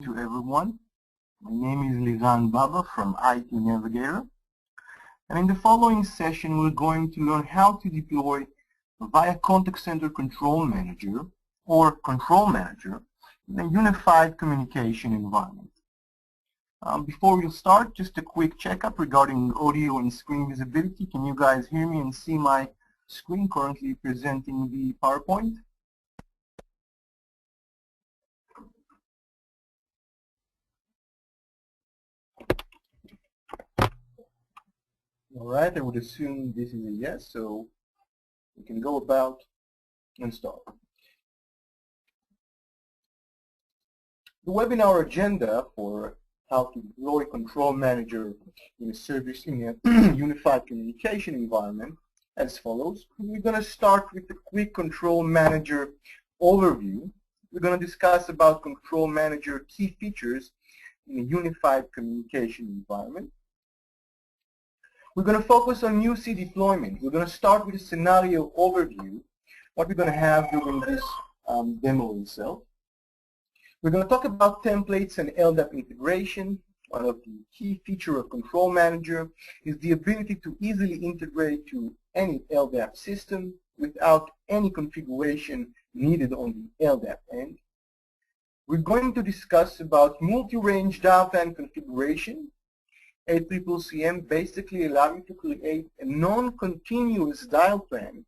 to everyone. My name is Liran Baba from IT Navigator. And in the following session, we're going to learn how to deploy via Contact Center Control Manager or Control Manager in a unified communication environment. Before we start, just a quick checkup regarding audio and screen visibility. Can you guys hear me and see my screen currently presenting the PowerPoint? All right, I would assume this is a yes, so we can go about and start. The webinar agenda for how to deploy Control Manager in a service in a unified communication environment as follows. We're going to start with a quick Control Manager overview. We're going to discuss about Control Manager key features in a unified communication environment. We're going to focus on UC deployment. We're going to start with a scenario overview, what we're going to have during this demo itself. We're going to talk about templates and LDAP integration. One of the key features of Control Manager is the ability to easily integrate to any LDAP system without any configuration needed on the LDAP end. We're going to discuss about multi-range dial plan configuration. ACCCM basically allows you to create a non-continuous dial plan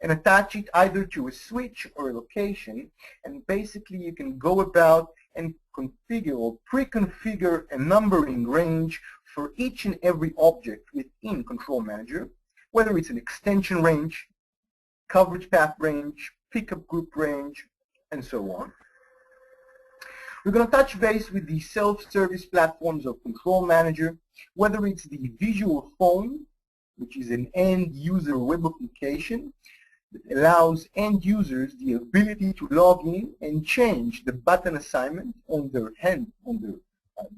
and attach it either to a switch or a location, and basically you can go about and configure or pre-configure a numbering range for each and every object within Control Manager, whether it's an extension range, coverage path range, pickup group range, and so on. We're going to touch base with the self-service platforms of Control Manager, whether it's the visual phone, which is an end-user web application that allows end users the ability to log in and change the button assignment on their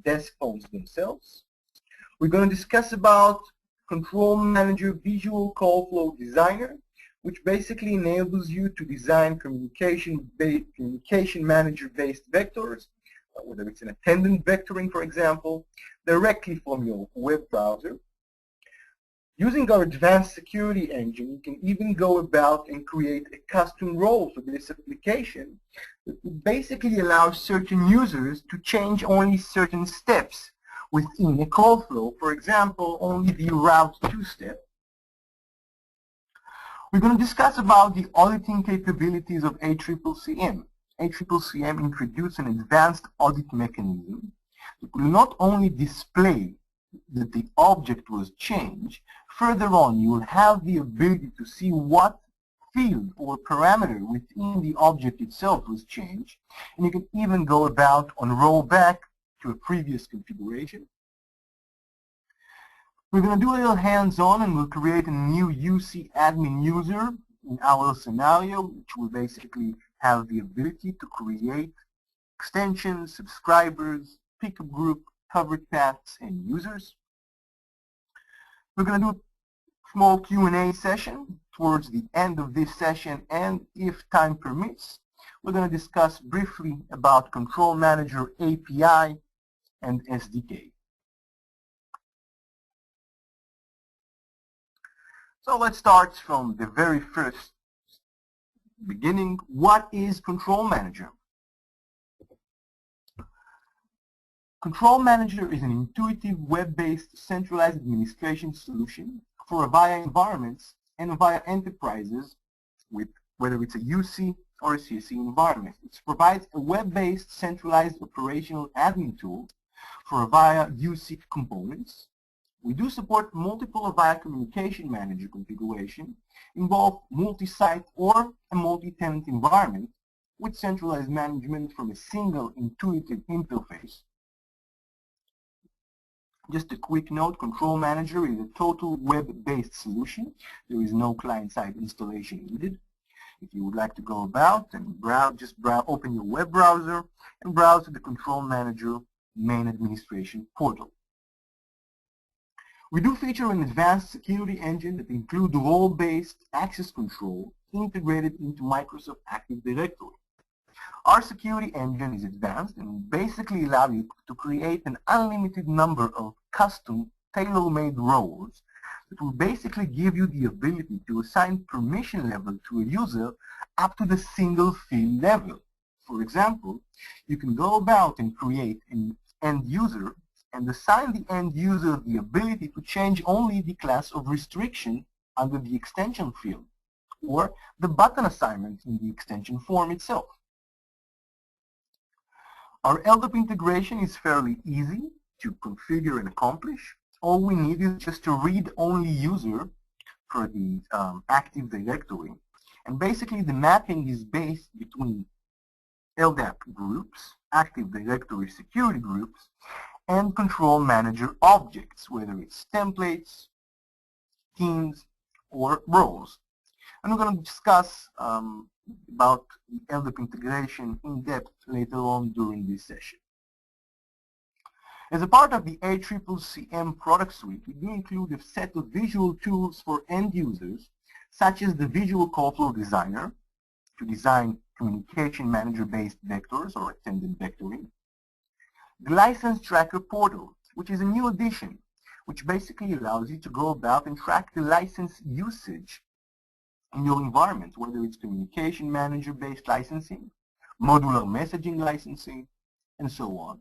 desk phones themselves. We're going to discuss about Control Manager Visual Call Flow Designer, which basically enables you to design communication manager-based vectors, whether it's an attendant vectoring, for example, directly from your web browser. Using our advanced security engine, you can even go about and create a custom role for this application that will basically allow certain users to change only certain steps within a call flow. For example, only the route to step. We're going to discuss about the auditing capabilities of ACCCM. ACCCM introduced an advanced audit mechanism that will not only display that the object was changed, further on you will have the ability to see what field or parameter within the object itself was changed, and you can even go about and roll back to a previous configuration. We're going to do a little hands-on, and we'll create a new UC admin user in our scenario, which will basically have the ability to create extensions, subscribers, pickup group, coverage paths, and users. We're going to do a small Q&A session towards the end of this session, and if time permits, we're going to discuss briefly about Control Manager API and SDK. So let's start from the very first beginning. What is Control Manager? Control Manager is an intuitive web-based centralized administration solution for VIA environments and VIA enterprises with whether it's a UC or a CSE environment. It provides a web-based centralized operational admin tool for VIA UC components. We do support multiple VIA communication manager configuration, involve multi-site or a multi-tenant environment with centralized management from a single intuitive interface. Just a quick note, Control Manager is a total web-based solution. There is no client-side installation needed. If you would like to go about and open your web browser and browse to the Control Manager main administration portal. We do feature an advanced security engine that includes role-based access control integrated into Microsoft Active Directory. Our security engine is advanced and basically allows you to create an unlimited number of custom tailor-made roles that will basically give you the ability to assign permission level to a user up to the single field level. For example, you can go about and create an end user and assign the end user the ability to change only the class of restriction under the extension field, or the button assignment in the extension form itself. Our LDAP integration is fairly easy to configure and accomplish. All we need is just a read-only user for the Active Directory. And basically the mapping is based between LDAP groups, Active Directory security groups, and control manager objects, whether it's templates, teams, or roles. And we're going to discuss about LDAP integration in depth later on during this session. As a part of the ACCCM product suite, we do include a set of visual tools for end users, such as the Visual Call Flow Designer to design communication manager-based vectors or attendant vectoring, the License Tracker Portal, which is a new addition, which basically allows you to go about and track the license usage in your environment, whether it's communication manager-based licensing, modular messaging licensing, and so on.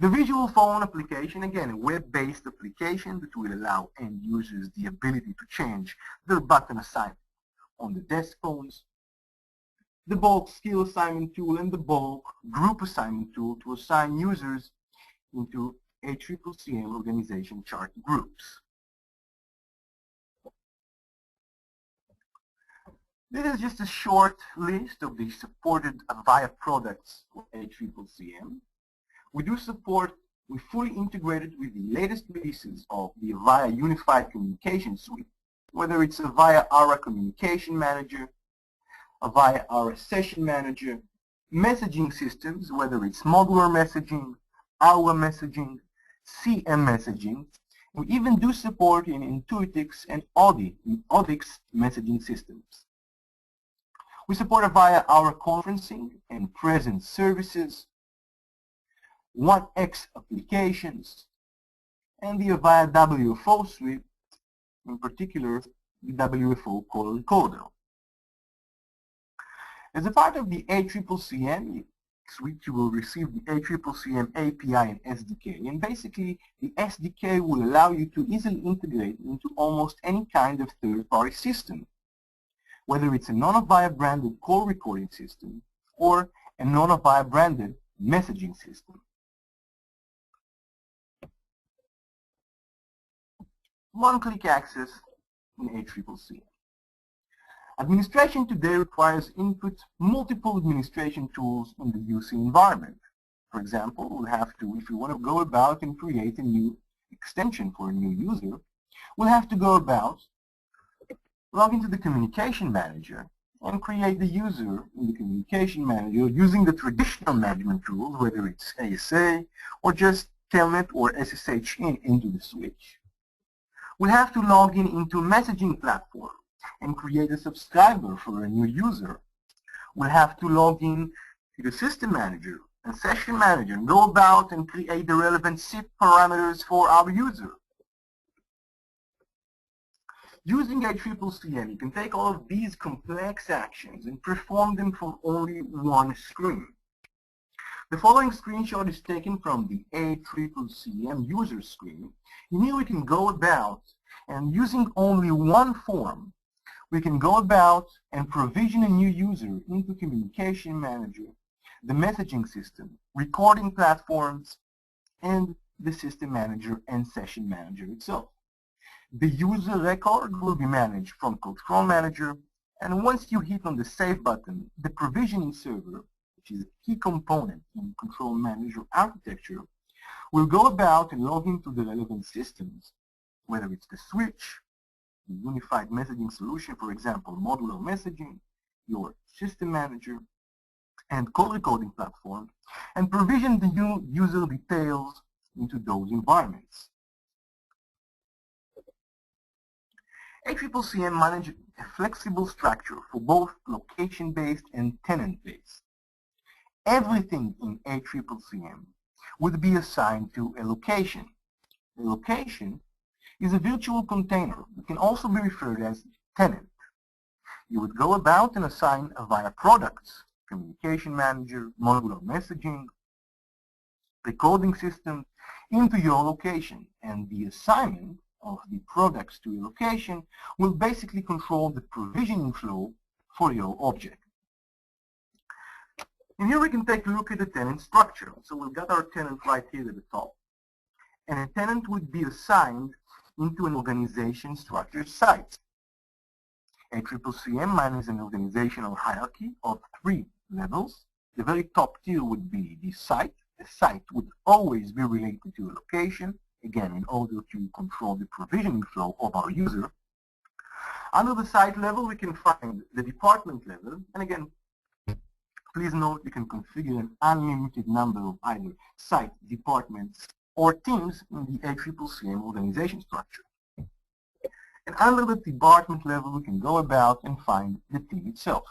The Visual Phone application, again, a web-based application that will allow end users the ability to change their button assignment on the desk phones, the bulk skill assignment tool, and the bulk group assignment tool to assign users into ACCCM organization chart groups. This is just a short list of the supported Avaya products for ACCCM. We fully integrated with the latest releases of the Avaya Unified Communication Suite, whether it's Avaya Aura Communication Manager, Avaya Aura Session Manager, messaging systems, whether it's modular messaging, Aura messaging, CM messaging. We even do support in Intuitix and Audix messaging systems. We support Avaya Aura conferencing and presence services, 1X applications, and the Avaya WFO suite, in particular the WFO call encoder. As a part of the ACCCM suite, you will receive the ACCCM API and SDK, and basically the SDK will allow you to easily integrate into almost any kind of third-party system, whether it's a non-Avaya branded call recording system or a non-Avaya branded messaging system. One-click access in ACCCM. Administration today requires input multiple administration tools in the UC environment. For example, we'll have to, if we want to go about and create a new extension for a new user, we'll have to go about, log into the communication manager, and create the user in the communication manager using the traditional management tools, whether it's ASA or just Telnet or SSH into the switch. We'll have to log into a messaging platform and create a subscriber for a new user. We'll have to log in to the system manager and session manager and go about and create the relevant SIP parameters for our user. Using ACCCM, you can take all of these complex actions and perform them from only one screen. The following screenshot is taken from the ACCCM user screen. Here we can go about and using only one form, we can go about and provision a new user into Communication Manager, the messaging system, recording platforms, and the System Manager and Session Manager itself. The user record will be managed from Control Manager, and once you hit on the Save button, the provisioning server, which is a key component in Control Manager architecture, will go about and log into the relevant systems, whether it's the switch, the unified messaging solution, for example, modular messaging, your system manager, and call recording platform, and provision the new user details into those environments. ACCCM manages a flexible structure for both location-based and tenant-based. everything in ACCCM would be assigned to a location. A location is a virtual container. It can also be referred as tenant. You would go about and assign via products, communication manager, modular messaging, recording system into your location, and the assignment of the products to your location will basically control the provisioning flow for your object. And here we can take a look at the tenant structure. So we've got our tenant right here at the top, and a tenant would be assigned into an organization structure site. ACCCM manages an organizational hierarchy of 3 levels. The very top tier would be the site. The site would always be related to a location, again, in order to control the provisioning flow of our user. Under the site level, we can find the department level, and again, please note you can configure an unlimited number of either site, departments, or teams in the ACCCM organization structure. And under the department level, we can go about and find the team itself.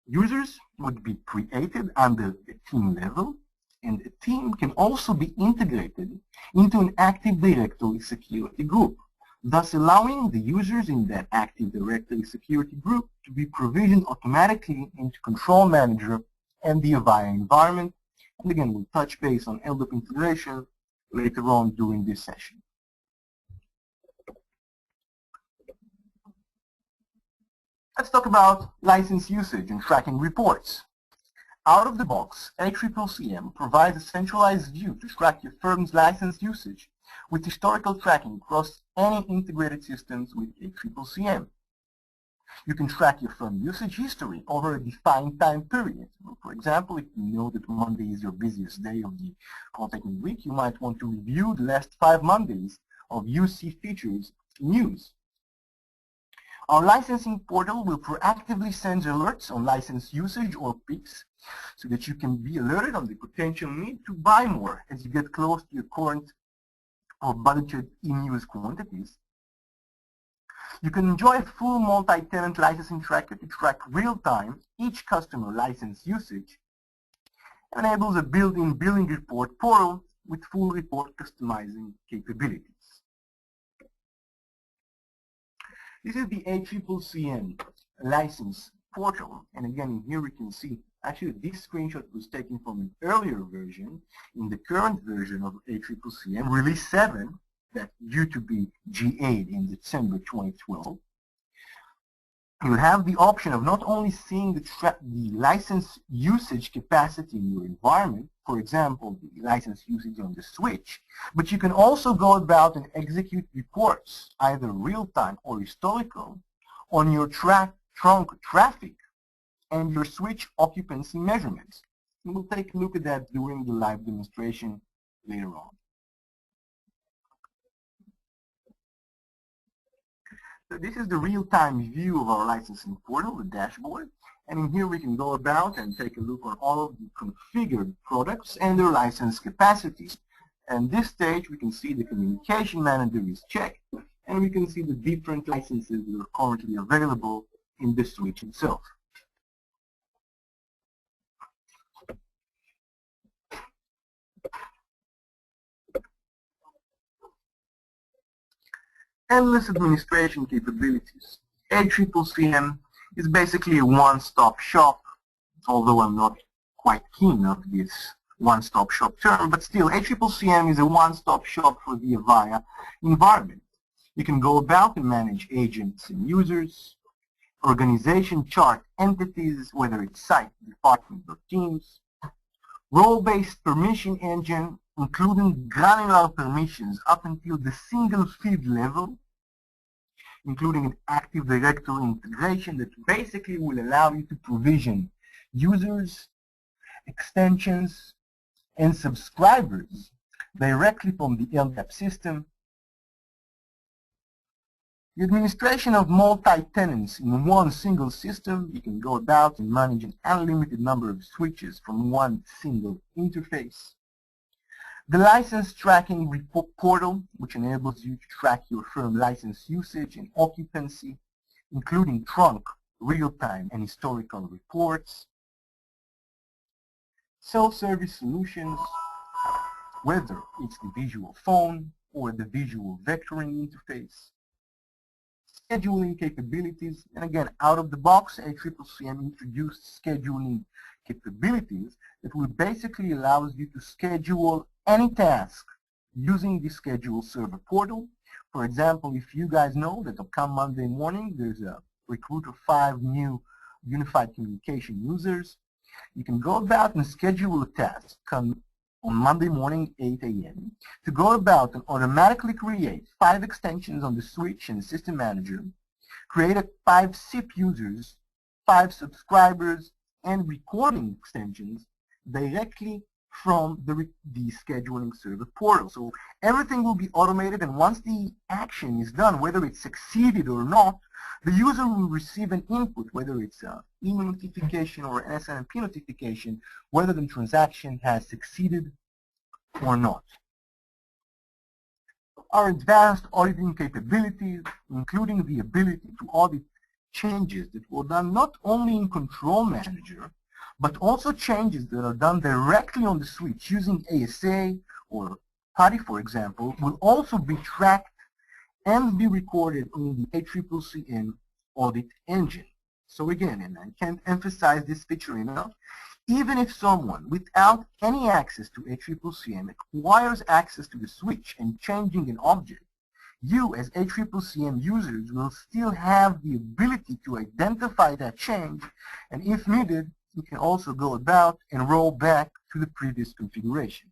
Users would be created under the team level, and a team can also be integrated into an Active Directory security group, thus allowing the users in that Active Directory security group to be provisioned automatically into Control Manager and the Avaya environment. And again, we'll touch base on LDAP integration later on during this session. Let's talk about license usage and tracking reports. Out of the box, ACCCM provides a centralized view to track your firm's license usage with historical tracking across any integrated systems with ACCCM. You can track your firm usage history over a defined time period. For example, if you know that Monday is your busiest day of the contracting week, you might want to review the last 5 Mondays of UC features in use. Our licensing portal will proactively send alerts on license usage or peaks so that you can be alerted on the potential need to buy more as you get close to your current or budgeted in-use quantities. You can enjoy a full multi-tenant licensing tracker to track real-time each customer license usage. It enables a built-in billing report portal with full report customizing capabilities. This is the ACCCM license portal, and again here we can see actually this screenshot was taken from an earlier version. In the current version of ACCCM, release 7, that's due to be GA'd in December 2012, you have the option of not only seeing the license usage capacity in your environment, for example, the license usage on the switch, but you can also go about and execute reports, either real-time or historical, on your trunk traffic and your switch occupancy measurements. And we'll take a look at that during the live demonstration later on. So this is the real-time view of our licensing portal, the dashboard. And in here we can go about and take a look on all of the configured products and their license capacity. And this stage we can see the communication manager is checked, and we can see the different licenses that are currently available in the switch itself. Endless administration capabilities. ACCCM is basically a one-stop shop, although I'm not quite keen on this one-stop shop term, but still ACCCM is a one-stop shop for the Avaya environment. You can go about and manage agents and users, organization chart entities, whether it's site, department, or teams, role-based permission engine, including granular permissions up until the single feed level, including an Active Directory integration that basically will allow you to provision users, extensions, and subscribers directly from the LDAP system. The administration of multi-tenants in one single system, you can go about and manage an unlimited number of switches from one single interface. The license tracking report portal, which enables you to track your firm license usage and occupancy, including trunk, real-time, and historical reports. self-service solutions, whether it's the visual phone or the visual vectoring interface, scheduling capabilities, and again, out of the box, ACCCM introduced scheduling capabilities that will basically allows you to schedule any task using the schedule server portal. For example, if you guys know that come Monday morning, there's a recruit of 5 new unified communication users, you can go about and schedule a task come on Monday morning, 8 a.m., to go about and automatically create 5 extensions on the switch and the system manager, create 5 SIP users, 5 subscribers, and recording extensions directly from the scheduling server portal. So everything will be automated, and once the action is done, whether it's succeeded or not, the user will receive an input, whether it's an email notification or an SNMP notification, whether the transaction has succeeded or not. Our advanced auditing capabilities, including the ability to audit changes that were done not only in Control Manager, but also changes that are done directly on the switch using ASA or PuTTY, for example, will also be tracked and be recorded in the ACCCM audit engine. So again, and I can't emphasize this feature enough, even if someone without any access to ACCCM acquires access to the switch and changing an object, you as ACCCM users will still have the ability to identify that change, and if needed, you can also go about and roll back to the previous configuration.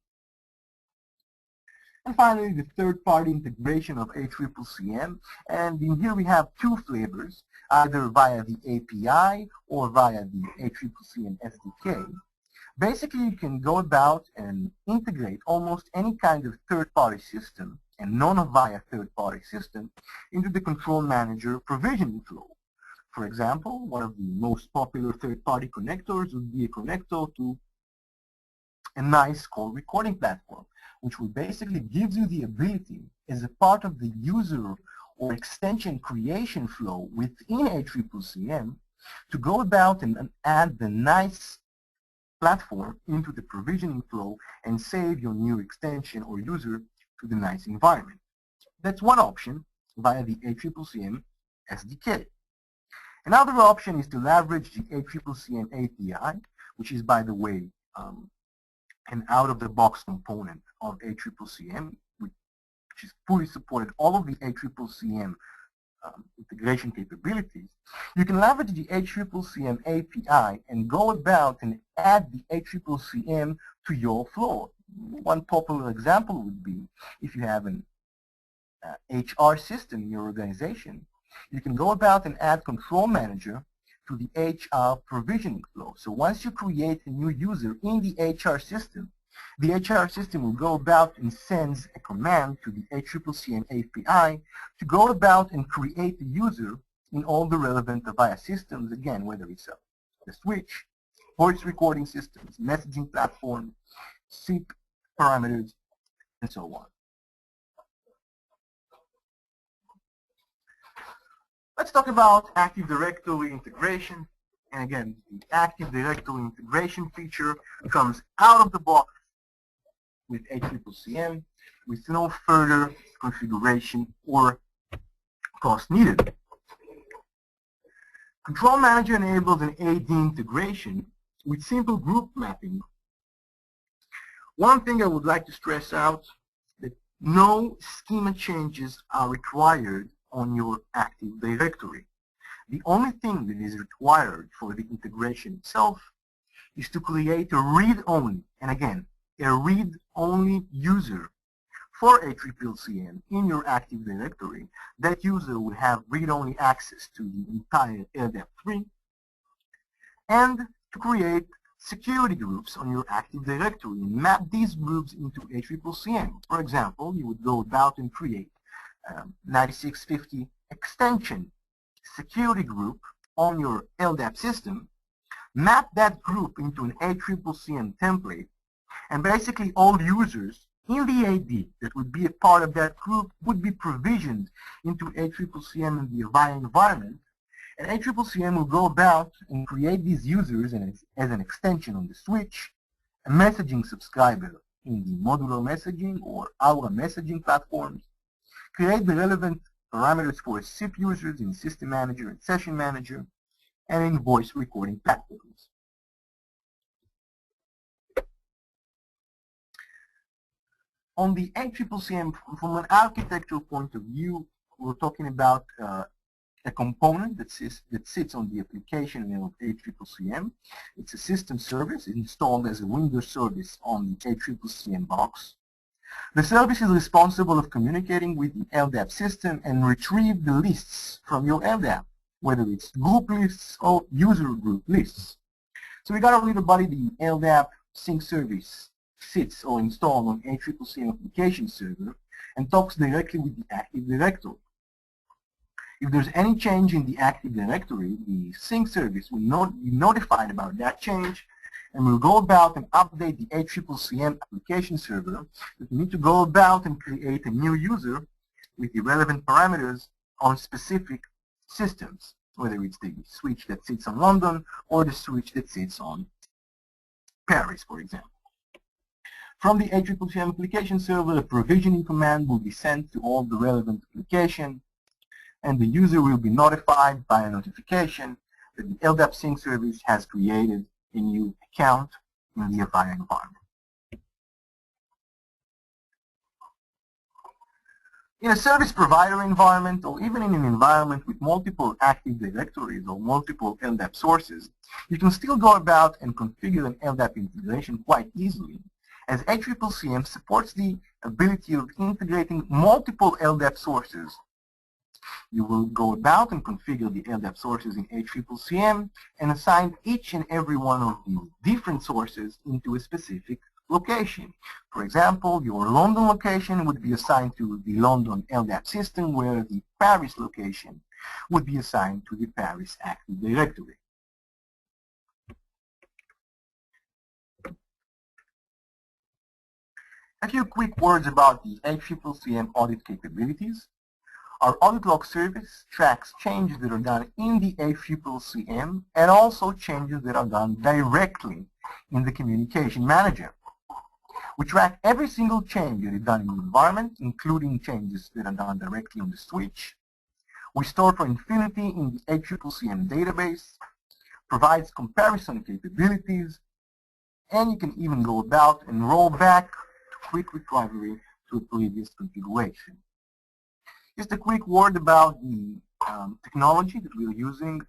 And finally, the third-party integration of ACCCM, and in here we have 2 flavors, either via the API or via the ACCCM SDK. Basically, you can go about and integrate almost any kind of third-party system and non-via third-party system into the Control Manager provisioning flow. For example, one of the most popular third-party connectors would be a connector to a nice call recording platform, which will basically give you the ability as a part of the user or extension creation flow within ACCCM to go about and add the nice platform into the provisioning flow and save your new extension or user to the nice environment. That's one option via the ACCCM SDK. Another option is to leverage the ACCCM API, which is, by the way, an out-of-the-box component of ACCCM, which is fully supported all of the ACCCM integration capabilities. You can leverage the ACCCM API and go about and add the ACCCM to your flow. One popular example would be if you have an HR system in your organization, you can go about and add Control Manager to the HR provisioning flow. So once you create a new user in the HR system will go about and sends a command to the ACCCM API to go about and create a user in all the relevant Avaya systems, again, whether it's the switch, voice recording systems, messaging platform, SIP parameters, and so on. Let's talk about Active Directory integration. And again, the Active Directory integration feature comes out of the box with ACCCM with no further configuration or cost needed. Control Manager enables an AD integration with simple group mapping. One thing I would like to stress out that no schema changes are required on your Active Directory. The only thing that is required for the integration itself is to create a read-only, and again, a read-only user for ACCCM in your Active Directory. That user will have read-only access to the entire LDAP3, and to create security groups on your Active Directory and map these groups into ACCCM. For example, you would go about and create 9650 extension security group on your LDAP system, map that group into an ACCCM template, and basically all users in the AD that would be a part of that group would be provisioned into ACCCM in the Avaya environment, and ACCCM will go about and create these users as an extension on the switch, a messaging subscriber in the modular messaging or Aura messaging platforms, create the relevant parameters for SIP users in System Manager and Session Manager, and in voice recording platforms. On the ACCCM, from an architectural point of view, we're talking about a component that sits on the application of ACCCM. It's a system service installed as a Windows service on the ACCCM box. The service is responsible of communicating with the LDAP system and retrieve the lists from your LDAP, whether it's group lists or user group lists. So we got a little body, the LDAP sync service sits or installed on ACCCM application server and talks directly with the Active Directory. If there's any change in the Active Directory, the sync service will be notified about that change and will go about and update the ACCCM application server. That we need to go about and create a new user with the relevant parameters on specific systems, whether it's the switch that sits on London or the switch that sits on Paris, for example. From the ACCCM application server, a provisioning command will be sent to all the relevant application, and the user will be notified by a notification that the LDAP sync service has created a new account in the Avaya environment. In a service provider environment, or even in an environment with multiple Active Directories or multiple LDAP sources, you can still go about and configure an LDAP integration quite easily, as ACCCM supports the ability of integrating multiple LDAP sources. You will go about and configure the LDAP sources in ACCCM and assign each and every one of these different sources into a specific location. For example, your London location would be assigned to the London LDAP system, where the Paris location would be assigned to the Paris Active Directory. A few quick words about the ACCCM audit capabilities. Our audit log service tracks changes that are done in the ACCCM and also changes that are done directly in the Communication Manager. We track every single change that is done in the environment, including changes that are done directly on the switch. We store for infinity in the ACCCM database, provides comparison capabilities, and you can even go about and roll back to quick recovery to a previous configuration. Just a quick word about the technology that we're using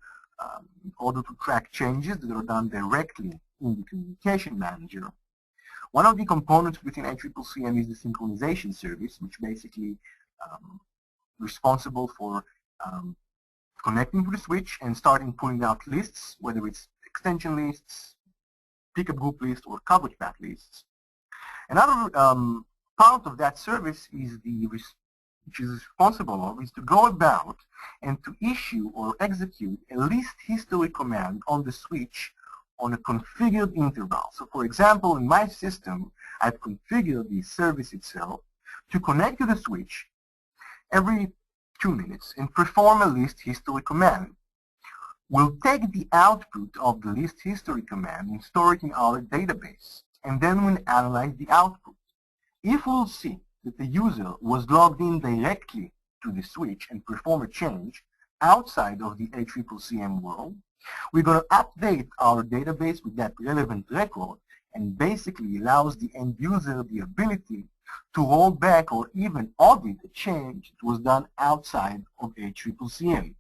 in order to track changes that are done directly in the Communication Manager. One of the components within ACCCM is the synchronization service, which basically responsible for connecting to the switch and starting pulling out lists, whether it's extension lists, pickup group lists, or coverage path lists. Another part of that service is which is responsible of is to go about and to issue or execute a list history command on the switch on a configured interval. So for example, in my system, I've configured the service itself to connect to the switch every 2 minutes and perform a list history command. We'll take the output of the list history command and store it in our database, and then we'll analyze the output. If we'll see that the user was logged in directly to the switch and perform a change outside of the ACCCM world, we're going to update our database with that relevant record, and basically allows the end user the ability to roll back or even audit a change that was done outside of ACCCM.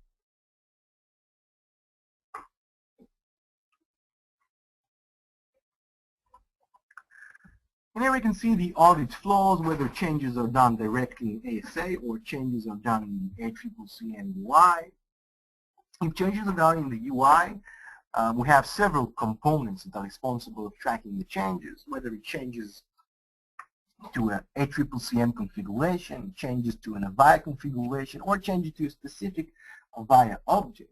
And here we can see the audit flows, whether changes are done directly in ASA or changes are done in the ACCCM UI. If changes are done in the UI, we have several components that are responsible for tracking the changes, whether it changes to an ACCCM configuration, changes to an Avaya configuration, or changes to a specific Avaya object.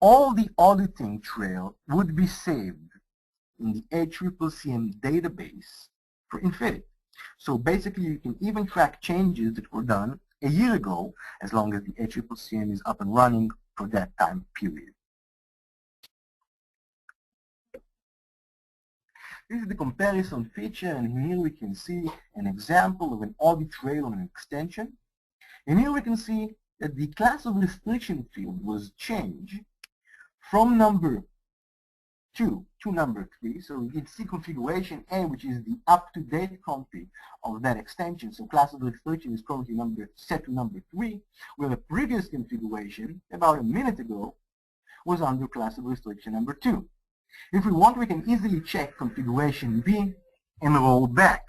All the auditing trail would be saved in the ACCCM database for infinity. So basically you can even track changes that were done a year ago, as long as the ACCCM is up and running for that time period. This is the comparison feature, and here we can see an example of an audit trail on an extension. And here we can see that the class of restriction field was changed from number 2 to number 3. So we can see configuration A, which is the up-to-date config of that extension. So class of restriction is currently set to number 3, where the previous configuration, about a minute ago, was under class of restriction number 2. If we want, we can easily check configuration B and roll back.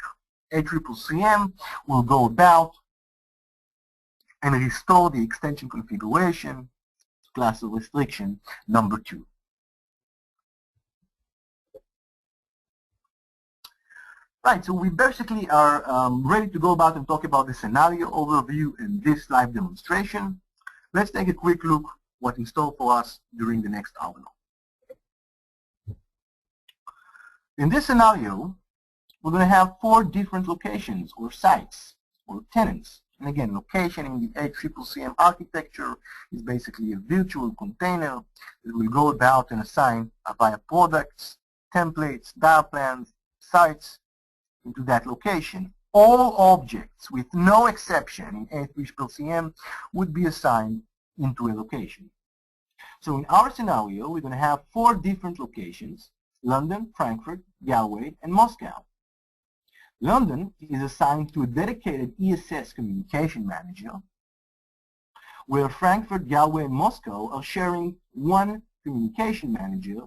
ACCCM will go about and restore the extension configuration to class of restriction number 2. Right, so we basically are ready to go about and talk about the scenario overview in this live demonstration. Let's take a quick look what's in store for us during the next hour. In this scenario, we're going to have 4 different locations or sites or tenants. And again, location in the ACCCM architecture is basically a virtual container that will go about and assign via products, templates, dial plans, sites into that location. All objects, with no exception, in ACCCM would be assigned into a location. So in our scenario, we're going to have 4 different locations: London, Frankfurt, Galway, and Moscow. London is assigned to a dedicated ESS communication manager, where Frankfurt, Galway, and Moscow are sharing one communication manager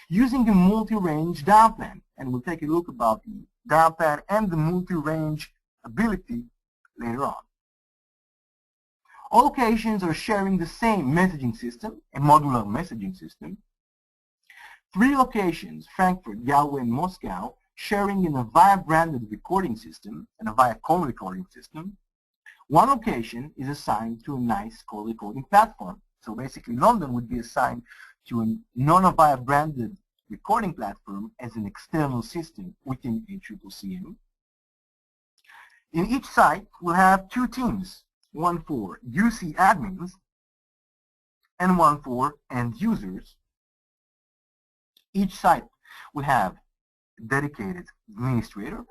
using a multi-range dial plan. And we'll take a look about the dial plan and the multi-range ability later on. All locations are sharing the same messaging system, a modular messaging system. 3 locations, Frankfurt, Galway, and Moscow, sharing an Avaya branded recording system, an Avaya call recording system. 1 location is assigned to a nice call recording platform. So basically London would be assigned to a non-Avaya branded recording platform as an external system within ACCCM. In each site, we'll have 2 teams, one for UC admins and one for end users. Each site will have a dedicated administrator,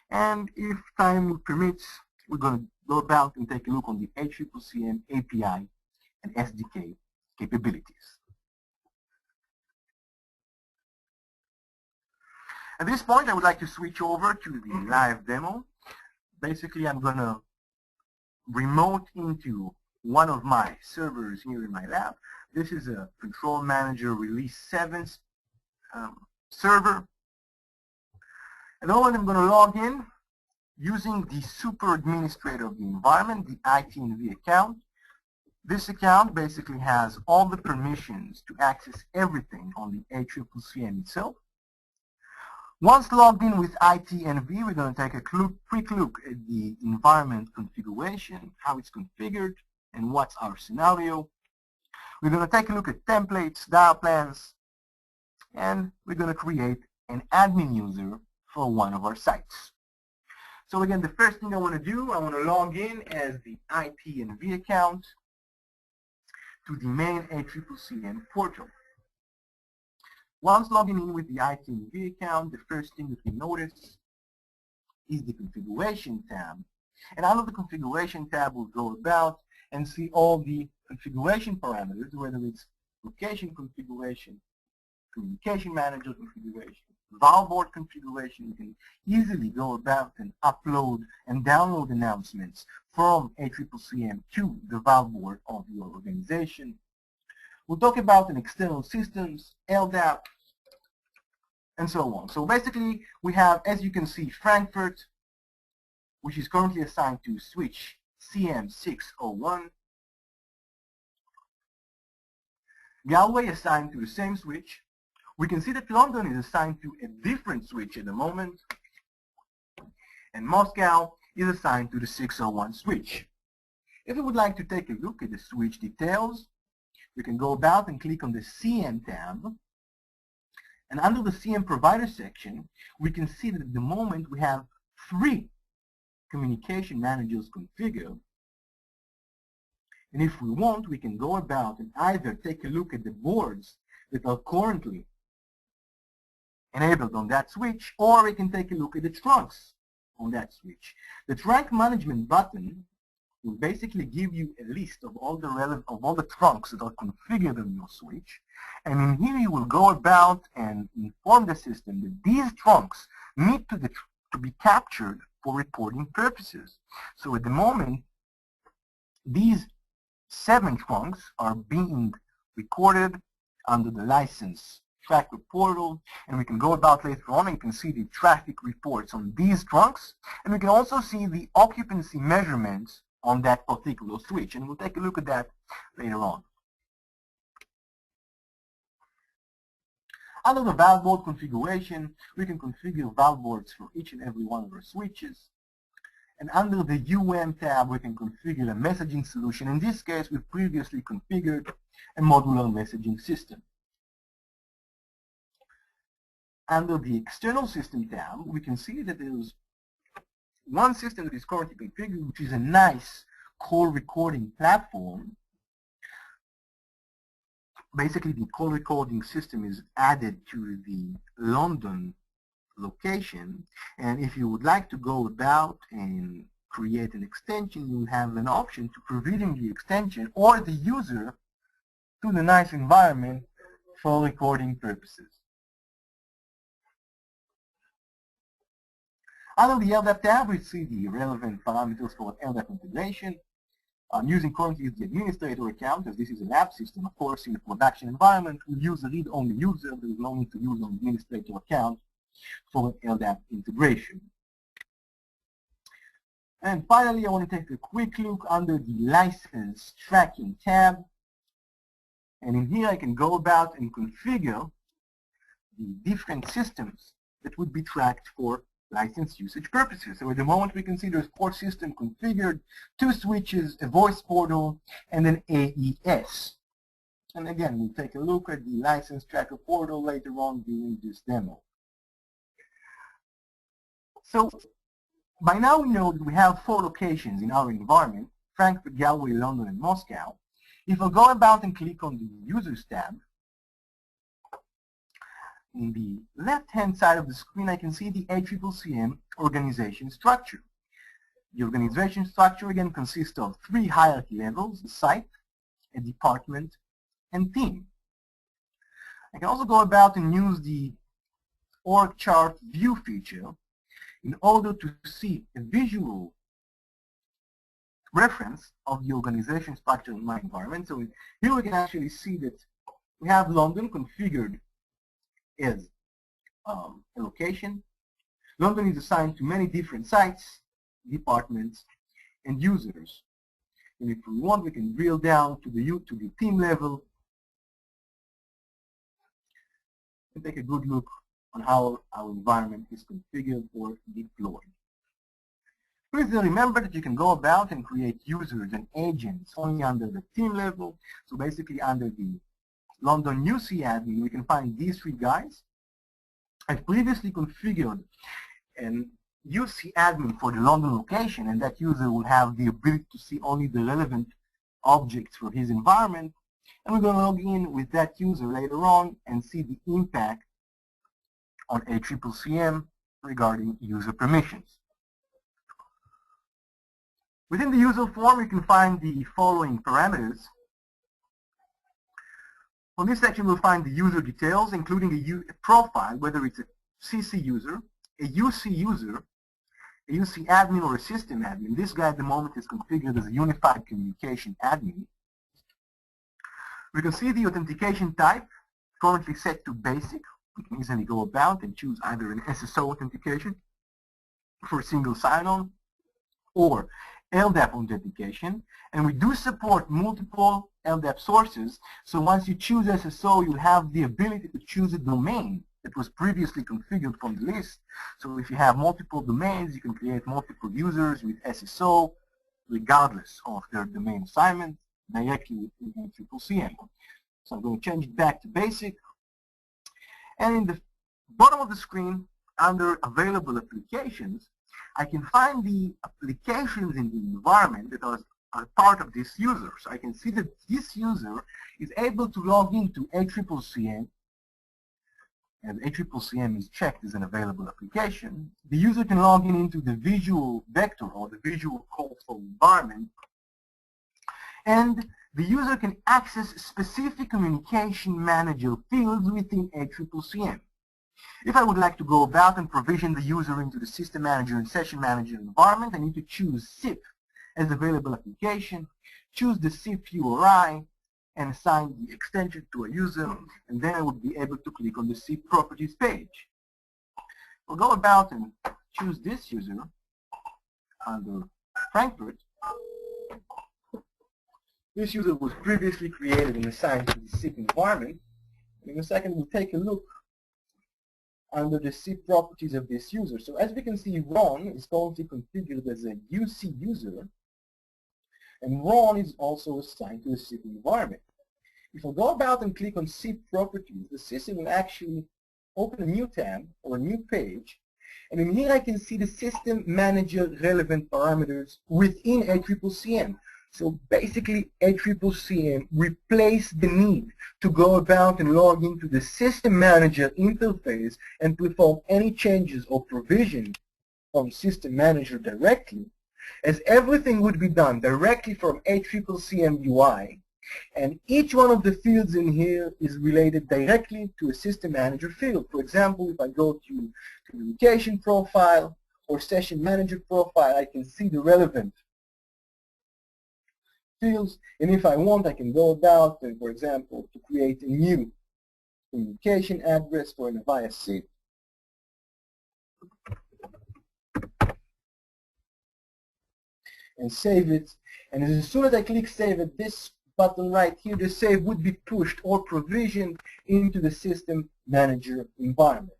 and if time permits, we're going to go about and take a look on the ACCCM API and SDK capabilities. At this point, I would like to switch over to the live demo. Basically, I'm going to remote into one of my servers here in my lab. This is a Control Manager Release 7 server. And all I'm going to log in using the super administrator of the environment, the ITNV account. This account basically has all the permissions to access everything on the ACCCM itself. Once logged in with ITNV, we're going to take a quick look at the environment configuration, how it's configured, and what's our scenario. We're going to take a look at templates, dial plans, and we're going to create an admin user for one of our sites. So again, the first thing I want to do, I want to log in as the ITNV account to the main ACCCM portal. Once logging in with the ITNV account, the first thing that we notice is the configuration tab. And under the configuration tab, we'll go about and see all the configuration parameters, whether it's location configuration, communication manager configuration, valboard configuration. You can easily go about and upload and download announcements from ACCCM to the valboard of your organization. We'll talk about an external systems, LDAP, and so on. So basically, we have, as you can see, Frankfurt, which is currently assigned to switch CM601. Galway assigned to the same switch. We can see that London is assigned to a different switch at the moment. And Moscow is assigned to the 601 switch. If we would like to take a look at the switch details, we can go about and click on the CM tab. And under the CM provider section, we can see that at the moment we have 3 communication managers configured. And if we want, we can go about and either take a look at the boards that are currently enabled on that switch, or we can take a look at the trunks on that switch. The trunk management button will basically give you a list of all the trunks that are configured on your switch, and in here you will go about and inform the system that these trunks need to be captured for reporting purposes. So at the moment, these 7 trunks are being recorded under the license tracker portal, and we can go about later on and you can see the traffic reports on these trunks, and we can also see the occupancy measurements on that particular switch, and we'll take a look at that later on. Under the valve board configuration, we can configure valve boards for each and every one of our switches. And under the tab, we can configure a messaging solution. In this case, we've previously configured a modular messaging system. Under the external system tab, we can see that there's one system that is currently configured, which is a nice call recording platform. Basically, the call recording system is added to the London location, and if you would like to go about and create an extension, you have an option to provision the extension or the user to the nice environment for recording purposes. Under the LDAP tab, we see the relevant parameters for LDAP integration. I'm using currently the administrator account, as this is a lab system. Of course, in a production environment, we use a read-only user. There is no need to use an administrator account for an LDAP integration. And finally, I want to take a quick look under the license tracking tab. And in here, I can go about and configure the different systems that would be tracked for license usage purposes. So at the moment, we can see there's core system configured, 2 switches, a voice portal, and an AES. And again, we'll take a look at the license tracker portal later on during this demo. So by now we know that we have 4 locations in our environment: Frankfurt, Galway, London, and Moscow. If I go about and click on the Users tab, in the left-hand side of the screen, I can see the ACCCM organization structure. The organization structure again consists of 3 hierarchy levels: a site, a department, and team. I can also go about and use the org chart view feature in order to see a visual reference of the organization structure in my environment. So here we can actually see that we have London configured as a location. London is assigned to many different sites, departments, and users. And if we want, we can drill down to the team level and take a good look on how our environment is configured or deployed. Please remember that you can go about and create users and agents only under the team level. So basically under the London UC admin, we can find these 3 guys. I've previously configured an UC admin for the London location, and that user will have the ability to see only the relevant objects for his environment. And we're going to log in with that user later on and see the impact on ACCCM regarding user permissions. Within the user form, you can find the following parameters. On this section, we'll find the user details, including a profile, whether it's a CC user, a UC user, a UC admin, or a system admin. This guy at the moment is configured as a unified communication admin. We can see the authentication type, currently set to basic. We can easily go about and choose either an SSO authentication for single sign-on or LDAP authentication, and we do support multiple LDAP sources. So once you choose SSO, you'll have the ability to choose a domain that was previously configured from the list. So if you have multiple domains, you can create multiple users with SSO regardless of their domain assignment directly within ACCCM. So I'm going to change it back to basic. And in the bottom of the screen, under available applications, I can find the applications in the environment that are part of this user. So I can see that this user is able to log into ACCCM and ACCCM is checked as an available application, the user can log in into the visual vector or the visual call flow environment, and the user can access specific communication manager fields within ACCCM. If I would like to go about and provision the user into the system manager and session manager environment, I need to choose SIP as available application, choose the SIP URI, and assign the extension to a user, and then I would be able to click on the SIP properties page. We'll go about and choose this user under Frankfurt. This user was previously created and assigned to the SIP environment. In a second, we'll take a look under the SIP properties of this user. So as we can see, Ron is currently configured as a UC user, and Ron is also assigned to the SIP environment. If I go about and click on SIP properties, the system will actually open a new tab or a new page, and in here I can see the system manager relevant parameters within ACCCM. So basically ACCCM replaced the need to go about and log into the system manager interface and perform any changes or provision from system manager directly, as everything would be done directly from ACCCM UI, and each one of the fields in here is related directly to a system manager field. For example, if I go to communication profile or session manager profile, I can see the relevant fields, and if I want, I can go about and, for example, to create a new communication address for an via SIP. And save it, and as soon as I click save at this button right here, the save would be pushed or provisioned into the system manager environment.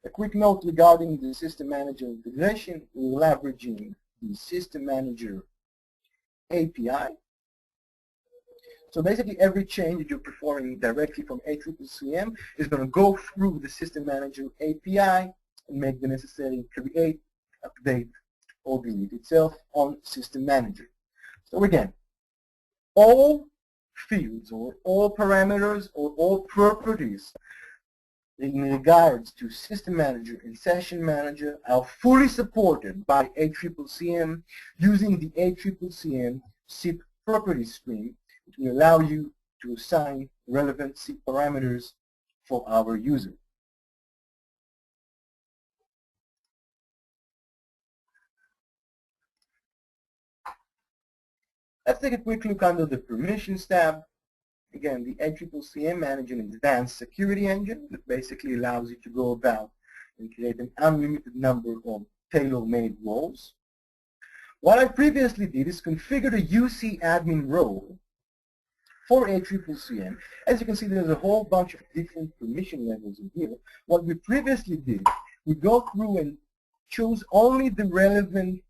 A quick note regarding the system manager integration: we're leveraging the system manager API. So basically every change that you're performing directly from ACCCM is going to go through the system manager API and make the necessary create, update, or delete itself on system manager. So again, all fields or all parameters or all properties in regards to system manager and session manager are fully supported by ACCCM using the ACCCM SIP property stream, which will allow you to assign relevant SIP parameters for our user. Let's take a quick look under the Permissions tab. Again, the ACCCM manages an advanced security engine that basically allows you to go about and create an unlimited number of tailor-made roles. What I previously did is configure a UC admin role for ACCCM. As you can see, there's a whole bunch of different permission levels in here. What we previously did, we go through and choose only the relevant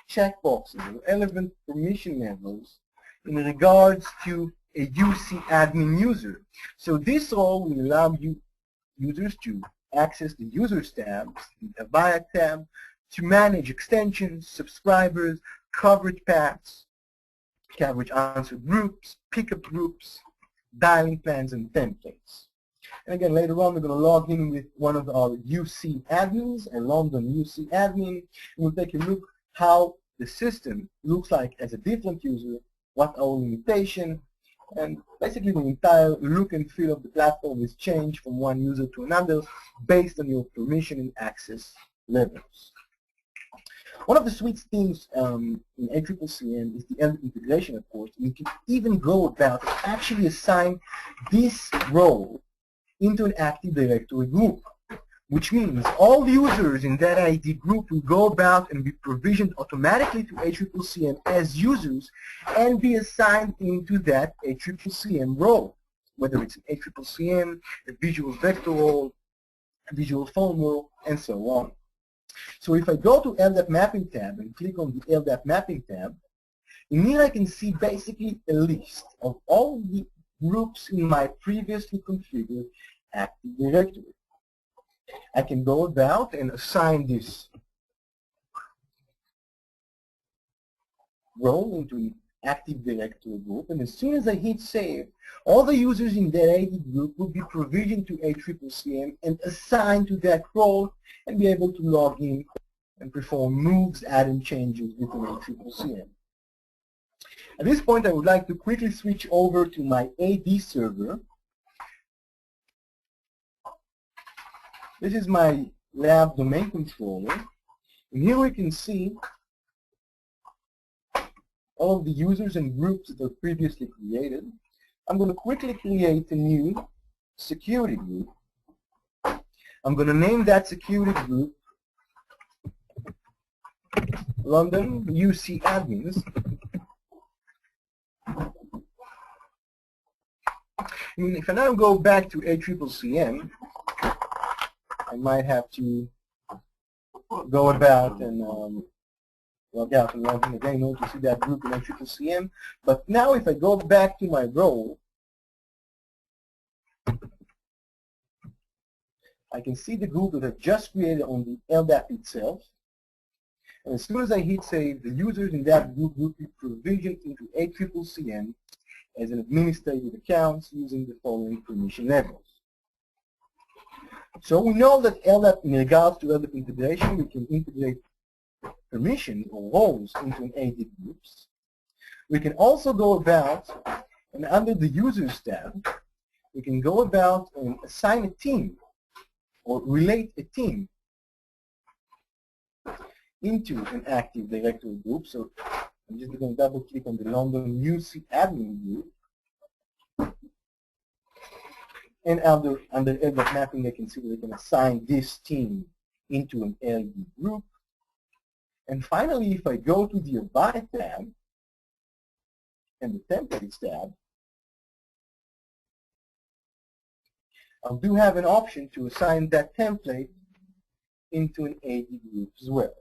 checkboxes, relevant permission levels in regards to a UC admin user. So this all will allow users to access the Users tab, the Avaya tab, to manage extensions, subscribers, coverage paths, coverage answer groups, pickup groups, dialing plans, and templates. And again, later on, we're going to log in with one of our UC admins, a London UC admin, and we'll take a look how the system looks like as a different user, what our limitation, and basically the entire look and feel of the platform is changed from one user to another based on your permission and access levels. One of the sweet things in ACCCM is the element integration, of course. You can even go about and actually assign this role into an Active Directory group, which means all users in that ID group will go about and be provisioned automatically to ACCCM as users and be assigned into that ACCCM role, whether it's an ACCCM, a visual vector role, a visual phone role, and so on. So if I go to LDAP Mapping tab and click on the LDAP Mapping tab, in here I can see basically a list of all the groups in my previously configured Active Directory. I can go about and assign this role into Active Directory group, and as soon as I hit save, all the users in that AD group will be provisioned to ACCCM and assigned to that role and be able to log in and perform moves, add and changes within ACCCM. At this point, I would like to quickly switch over to my AD server. This is my lab domain controller, and here we can see all of the users and groups that are previously created. I'm going to quickly create a new security group. I'm going to name that security group London UC Admins. And if I now go back to ACCCM, I might have to go about and log out and log in again in order to see that group in ACCCM. But now if I go back to my role, I can see the group that I just created on the LDAP itself. And as soon as I hit save, the users in that group will be provisioned into ACCCM as an administrative account using the following permission levels. So we know that LDAP, in regards to LDAP integration, we can integrate permissions or roles into an AD groups. We can also go about, and under the Users tab, we can go about and assign a team or relate a team into an Active Directory group. So I'm just going to double click on the London UC admin group. And under LDAP mapping, I can see that I can assign this team into an LD group. And finally, if I go to the About tab and the Templates tab, I do have an option to assign that template into an AD group as well.